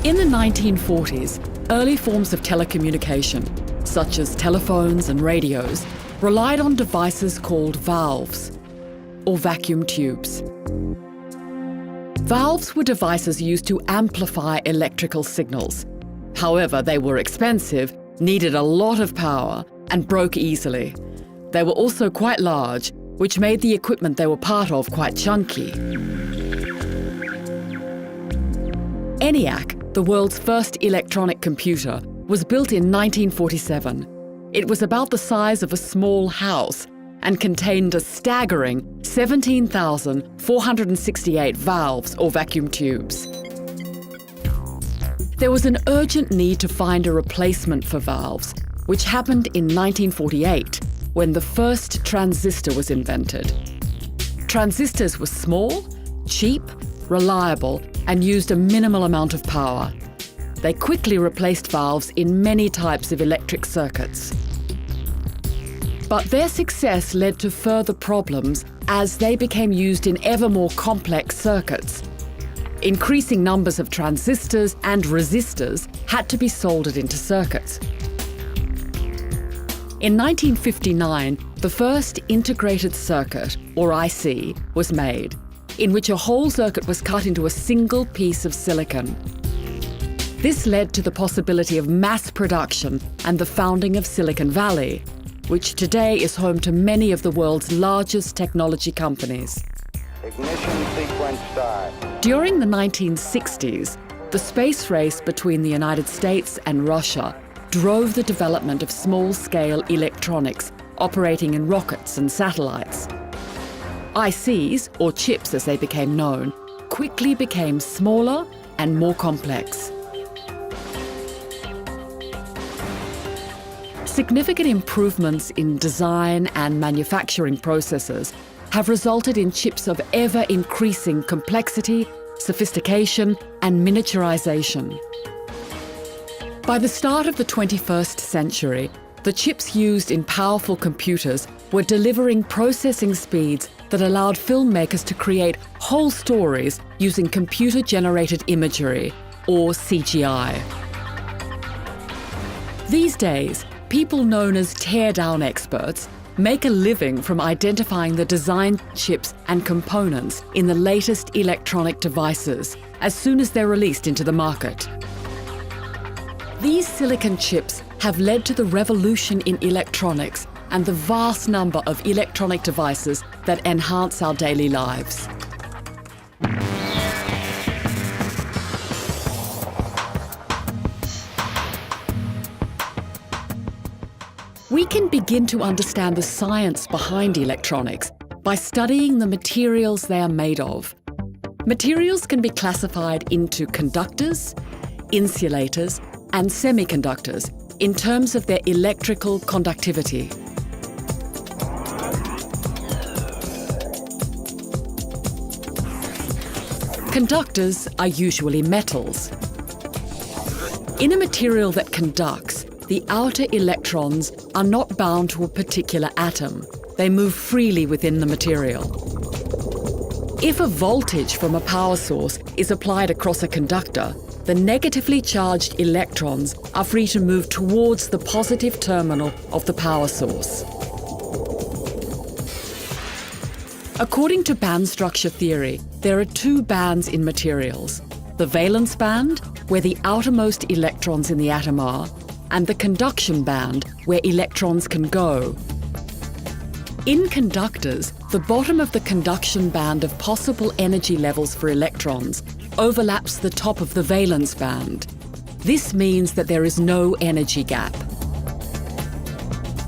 In the 1940s, early forms of telecommunication, such as telephones and radios, relied on devices called valves, or vacuum tubes. Valves were devices used to amplify electrical signals. However, they were expensive, needed a lot of power, and broke easily. They were also quite large, which made the equipment they were part of quite chunky. ENIAC, the world's first electronic computer, was built in 1947. It was about the size of a small house and contained a staggering 17,468 valves or vacuum tubes. There was an urgent need to find a replacement for valves, which happened in 1948, when the first transistor was invented. Transistors were small, cheap, reliable, and used a minimal amount of power. They quickly replaced valves in many types of electric circuits. But their success led to further problems as they became used in ever more complex circuits. Increasing numbers of transistors and resistors had to be soldered into circuits. In 1959, the first integrated circuit, or IC, was made, in which a whole circuit was cut into a single piece of silicon. This led to the possibility of mass production and the founding of Silicon Valley, which today is home to many of the world's largest technology companies. Ignition sequence start. During the 1960s, the space race between the United States and Russia drove the development of small-scale electronics operating in rockets and satellites. ICs, or chips as they became known, quickly became smaller and more complex. Significant improvements in design and manufacturing processes have resulted in chips of ever-increasing complexity, sophistication, and miniaturization. By the start of the 21st century, the chips used in powerful computers were delivering processing speeds that allowed filmmakers to create whole stories using computer-generated imagery, or CGI. These days, people known as teardown experts make a living from identifying the design chips and components in the latest electronic devices as soon as they're released into the market. These silicon chips have led to the revolution in electronics and the vast number of electronic devices that enhance our daily lives. We can begin to understand the science behind electronics by studying the materials they are made of. Materials can be classified into conductors, insulators, and semiconductors in terms of their electrical conductivity. Conductors are usually metals. In a material that conducts, the outer electrons are not bound to a particular atom. They move freely within the material. If a voltage from a power source is applied across a conductor, the negatively charged electrons are free to move towards the positive terminal of the power source. According to band structure theory, there are two bands in materials: the valence band, where the outermost electrons in the atom are, and the conduction band, where electrons can go. In conductors, the bottom of the conduction band of possible energy levels for electrons overlaps the top of the valence band. This means that there is no energy gap.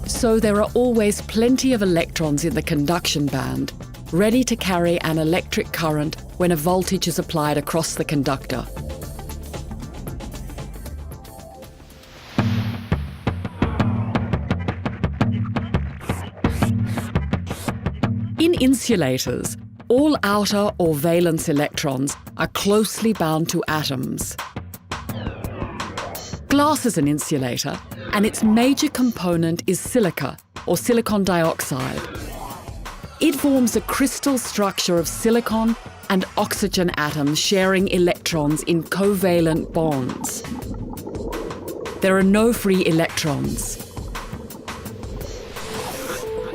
So there are always plenty of electrons in the conduction band, ready to carry an electric current when a voltage is applied across the conductor. In insulators, all outer or valence electrons are closely bound to atoms. Glass is an insulator, and its major component is silica, or silicon dioxide. It forms a crystal structure of silicon and oxygen atoms sharing electrons in covalent bonds. There are no free electrons.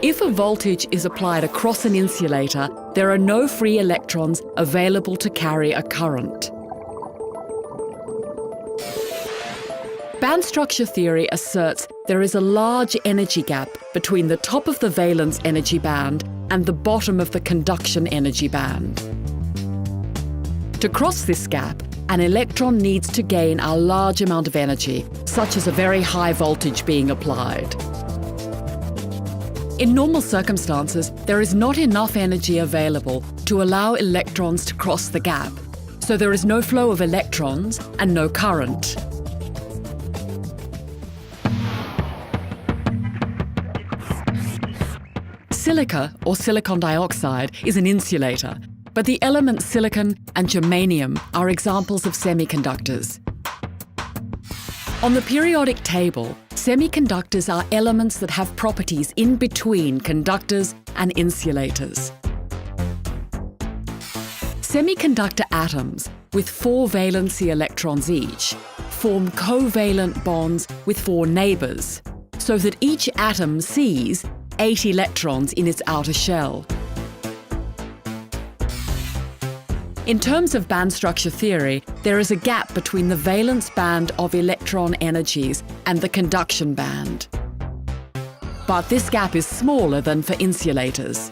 If a voltage is applied across an insulator, there are no free electrons available to carry a current. Band structure theory asserts there is a large energy gap between the top of the valence energy band and the bottom of the conduction energy band. To cross this gap, an electron needs to gain a large amount of energy, such as a very high voltage being applied. In normal circumstances, there is not enough energy available to allow electrons to cross the gap, so there is no flow of electrons and no current. Silica, or silicon dioxide, is an insulator, but the elements silicon and germanium are examples of semiconductors. On the periodic table, semiconductors are elements that have properties in between conductors and insulators. Semiconductor atoms, with 4 valency electrons each, form covalent bonds with 4 neighbours, so that each atom sees 8 electrons in its outer shell. In terms of band structure theory, there is a gap between the valence band of electron energies and the conduction band. But this gap is smaller than for insulators.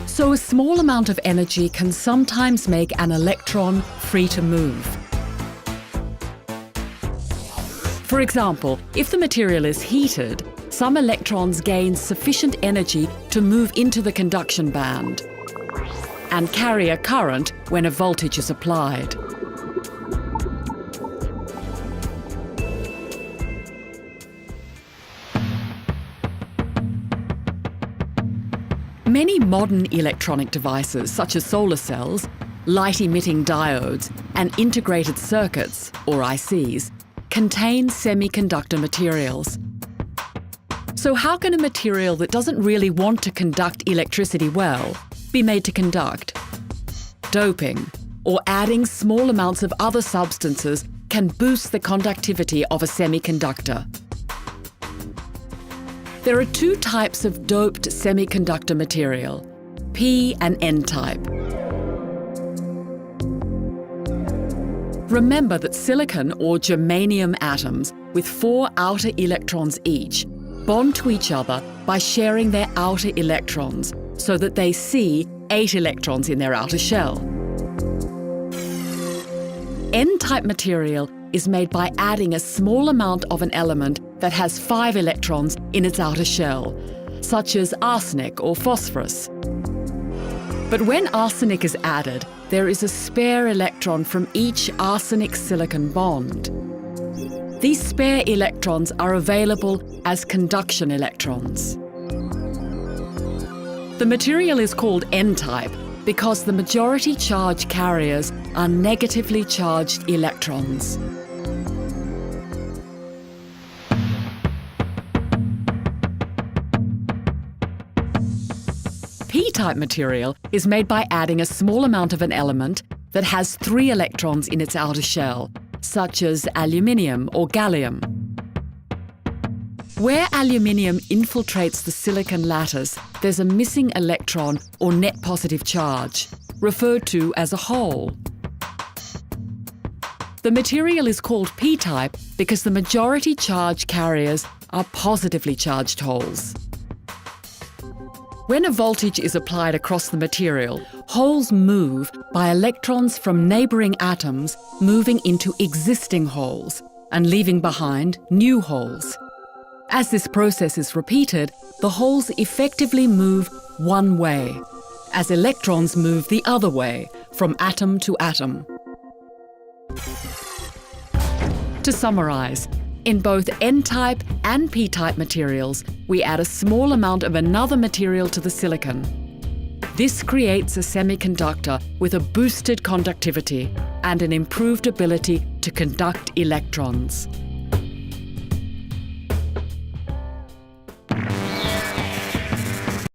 So a small amount of energy can sometimes make an electron free to move. For example, if the material is heated, some electrons gain sufficient energy to move into the conduction band and carry a current when a voltage is applied. Many modern electronic devices, such as solar cells, light-emitting diodes, and integrated circuits, or ICs, contain semiconductor materials. So how can a material that doesn't really want to conduct electricity well be made to conduct? Doping, or adding small amounts of other substances, can boost the conductivity of a semiconductor. There are 2 types of doped semiconductor material, P and N type. Remember that silicon or germanium atoms with 4 outer electrons each bond to each other by sharing their outer electrons so that they see 8 electrons in their outer shell. N-type material is made by adding a small amount of an element that has 5 electrons in its outer shell, such as arsenic or phosphorus. But when arsenic is added, there is a spare electron from each arsenic-silicon bond. These spare electrons are available as conduction electrons. The material is called N-type because the majority charge carriers are negatively charged electrons. P-type material is made by adding a small amount of an element that has 3 electrons in its outer shell, such as aluminium or gallium. Where aluminium infiltrates the silicon lattice, there's a missing electron or net positive charge, referred to as a hole. The material is called P-type because the majority charge carriers are positively charged holes. When a voltage is applied across the material, holes move by electrons from neighbouring atoms moving into existing holes and leaving behind new holes. As this process is repeated, the holes effectively move one way, as electrons move the other way, from atom to atom. To summarise, in both N-type and P-type materials, we add a small amount of another material to the silicon. This creates a semiconductor with a boosted conductivity and an improved ability to conduct electrons.